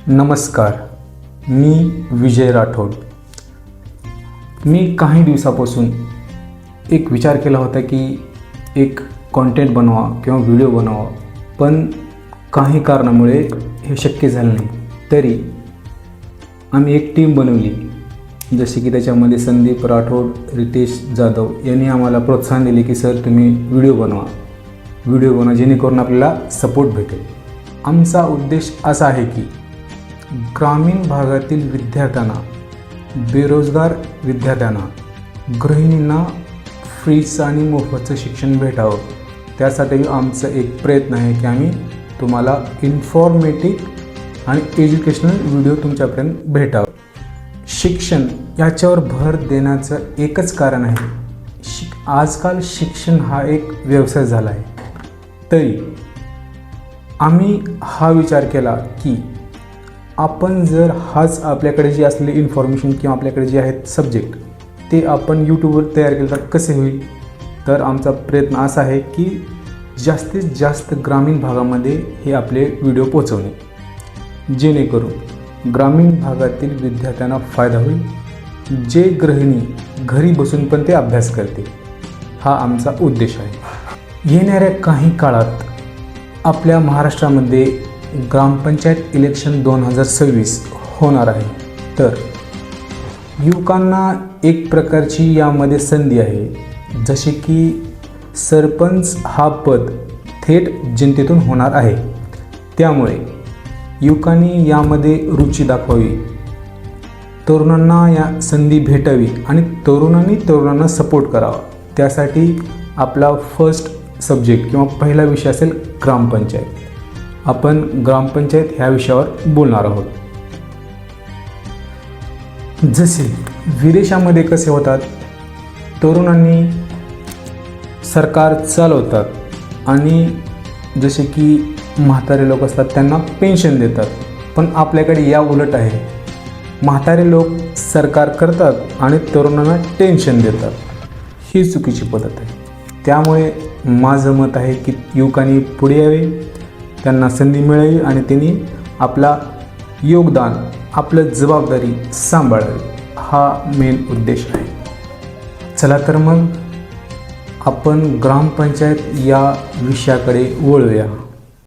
नमस्कार, मी विजय राठोड. मी काही दिवसापासून एक विचार केला होता की एक कंटेंट बनवा किंवा व्हिडिओ बनवा, पण काही कारणामुळे हे शक्य झालं नाही. तरी आम्ही एक टीम बनवली, जसे की त्याच्यामध्ये संदीप राठोड, रितेश जाधव यांनी आम्हाला प्रोत्साहन दिले की सर तुम्ही व्हिडिओ बनवा जेणेकरून आपल्याला सपोर्ट भेटेल. आमचा उद्देश असा आहे की ग्रामीण भागातील विद्यार्थ्यांना, बेरोजगार विद्यार्थ्यांना, गृहिणींना फ्रीचं आणि मोफतचं शिक्षण भेटावं. त्यासाठी आमचा एक प्रयत्न आहे की आम्ही तुम्हाला इन्फॉर्मेटिव्ह आणि एज्युकेशनल व्हिडिओ तुमच्यापर्यंत भेटावं. शिक्षण याच्यावर भर देण्याचं एकच कारण आहे, आजकाल शिक्षण हा एक व्यवसाय झाला आहे. तरी आम्ही हा विचार केला की आपण जर हाच आपल्याकडे जे असलेले इन्फॉर्मेशन किंवा आपल्याकडे जे आहेत सब्जेक्ट ते आपण यूट्यूबवर तयार केलं तर कसे होईल. तर आमचा प्रयत्न असा आहे की जास्तीत जास्त ग्रामीण भागामध्ये हे आपले व्हिडिओ पोहोचवणे, जेणेकरून ग्रामीण भागातील विद्यार्थ्यांना फायदा होईल. जे गृहिणी घरी बसून पण ते अभ्यास करते, हा आमचा उद्देश आहे. येणाऱ्या काही काळात आपल्या महाराष्ट्रामध्ये ग्रामपंचायत इलेक्शन 2026 होणार आहे. तर युवकांना एक प्रकारची यामध्ये संधी आहे, जसे की सरपंच हा पद थेट जनतेतून होणार आहे. त्यामुळे युवकांनी यामध्ये रुची दाखवावी, तरुणांना या संधी भेटावी आणि तरुणांना सपोर्ट करावा. त्यासाठी आपला फर्स्ट सब्जेक्ट किंवा पहिला विषय असेल ग्रामपंचायत. आपण ग्रामपंचायत ह्या विषयावर बोलणार आहोत. जसे विदेशामध्ये कसे होतात, तरुणांनी सरकार चालवतात आणि जसे की म्हातारे लोक असतात त्यांना पेन्शन देतात. पण आपल्याकडे या उलट आहे, म्हातारे लोक सरकार करतात आणि तरुणांना टेन्शन देतात. ही चुकीची पद्धत आहे. त्यामुळे माझं मत आहे की युवकांनी पुढे यावे, त्यांना संधी मिळावी आणि त्यांनी आपला योगदान, आपलं जबाबदारी सांभाळावी. हा मेन उद्देश आहे. चला तर मग आपण ग्रामपंचायत या विषयाकडे वळूया.